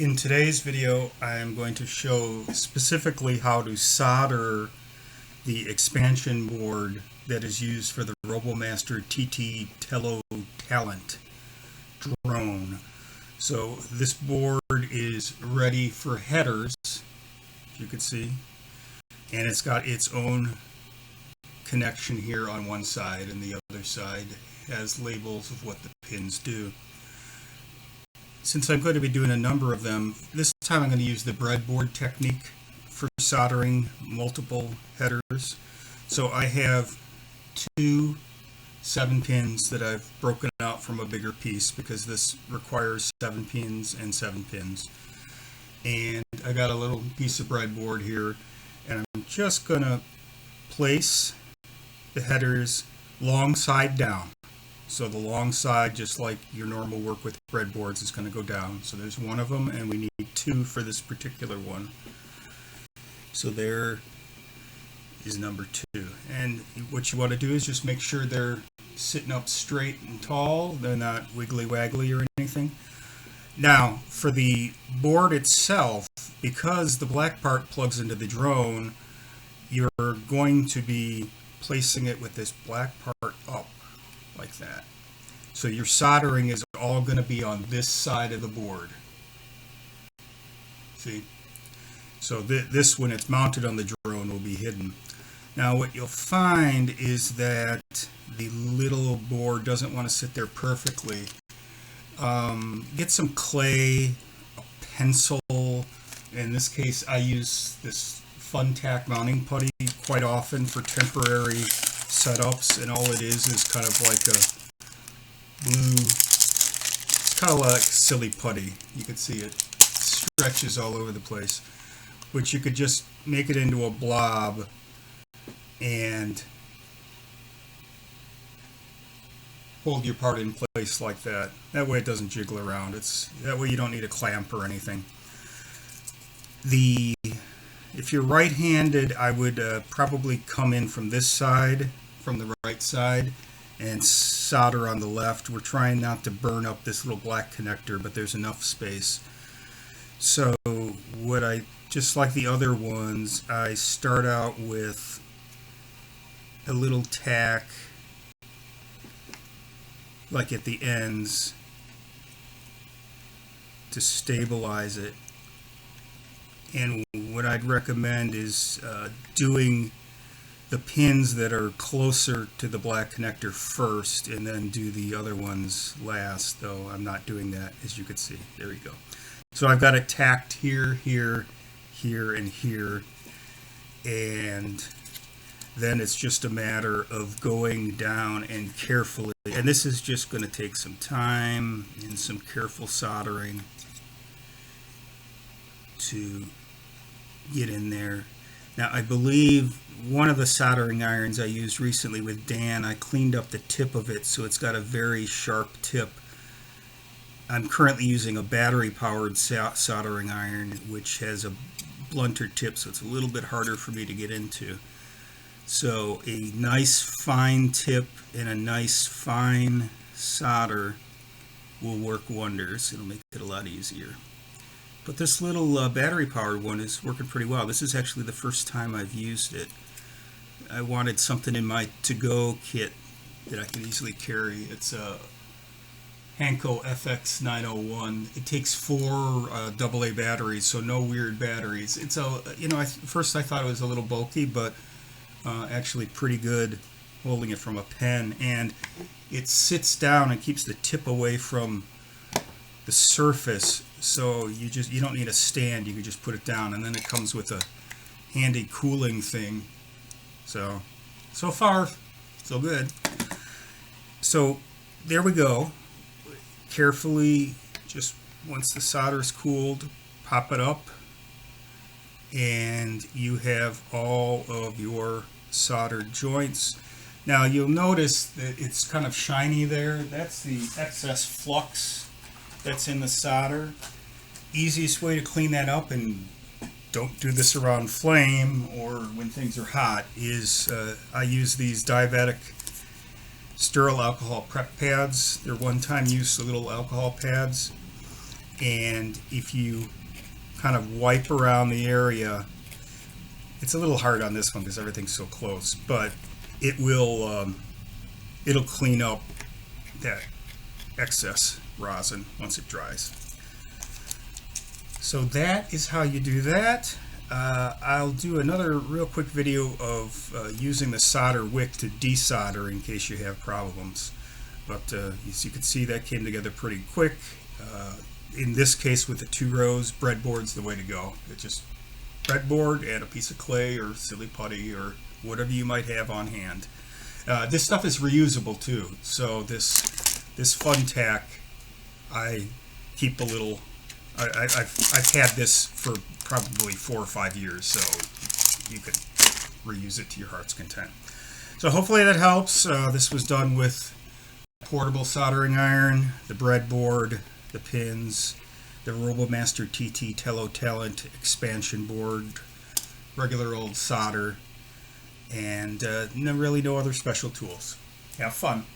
In today's video, I am going to show specifically how to solder the expansion board that is used for the Robomaster TT Tello Talent drone. So this board is ready for headers, if you could see, and it's got its own connection here on one side, and the other side has labels of what the pins do. Since I'm going to be doing a number of them, this time I'm going to use the breadboard technique for soldering multiple headers. So I have two 7 pins that I've broken out from a bigger piece because this requires 7 pins and 7 pins. And I got a little piece of breadboard here, and I'm just going to place the headers long side down. So the long side, just like your normal work with breadboards, is going to go down. So there's one of them, and we need 2 for this particular one. So there is number 2. And what you want to do is just make sure they're sitting up straight and tall. They're not wiggly waggly or anything. Now, for the board itself, because the black part plugs into the drone, you're going to be placing it with this black part up, like that. So your soldering is all going to be on this side of the board. See? So this, when it's mounted on the drone, will be hidden. Now what you'll find is that the little board doesn't want to sit there perfectly. Get some clay, a pencil. In this case, I use this Fun Tack mounting putty quite often for temporary setups, and all it is kind of like a blue, it's kind of like silly putty. You can see it stretches all over the place, which you could just make it into a blob and hold your part in place like that. That way it doesn't jiggle around. That way you don't need a clamp or anything. If you're right-handed, I would probably come in from this side, from the right side, and solder on the left. We're trying not to burn up this little black connector, but there's enough space. So just like the other ones, I start out with a little tack, like at the ends, to stabilize it. And what I'd recommend is doing the pins that are closer to the black connector first, and then do the other ones last, though I'm not doing that, as you can see. There we go. So I've got it tacked here, here, here, and here, and then it's just a matter of going down and carefully, and this is just going to take some time and some careful soldering to get in there. Now I believe one of the soldering irons I used recently with Dan, I cleaned up the tip of it so it's got a very sharp tip. I'm currently using a battery powered soldering iron which has a blunter tip, so it's a little bit harder for me to get into. So a nice fine tip and a nice fine solder will work wonders. It'll make it a lot easier. But this little battery-powered one is working pretty well. This is actually the first time I've used it. I wanted something in my to-go kit that I can easily carry. It's a Hanko FX901. It takes 4 AA batteries, so no weird batteries. It's first I thought it was a little bulky, but actually pretty good holding it from a pen. And it sits down and keeps the tip away from the surface, so you don't need a stand. You can just put it down, and then it comes with a handy cooling thing. So far so good. So there we go. Carefully, just once the solder's cooled, pop it up, and you have all of your soldered joints. Now you'll notice that it's kind of shiny there. That's the excess flux that's in the solder. Easiest way to clean that up, and don't do this around flame or when things are hot, is I use these diabetic sterile alcohol prep pads. They're one-time use little alcohol pads, and if you kind of wipe around the area, it's a little hard on this one because everything's so close, but it will it'll clean up that excess rosin once it dries. So that is how you do that. I'll do another real quick video of using the solder wick to desolder in case you have problems. But as you can see, that came together pretty quick. In this case, with the 2 rows, breadboard's the way to go. It's just breadboard and a piece of clay or silly putty or whatever you might have on hand. This stuff is reusable too. So this fun tack, I keep a little. I've had this for probably 4 or 5 years, so you could reuse it to your heart's content. So hopefully that helps. This was done with portable soldering iron, the breadboard, the pins, the Robomaster TT Tello Talent Expansion board, regular old solder, and really no other special tools. Have fun.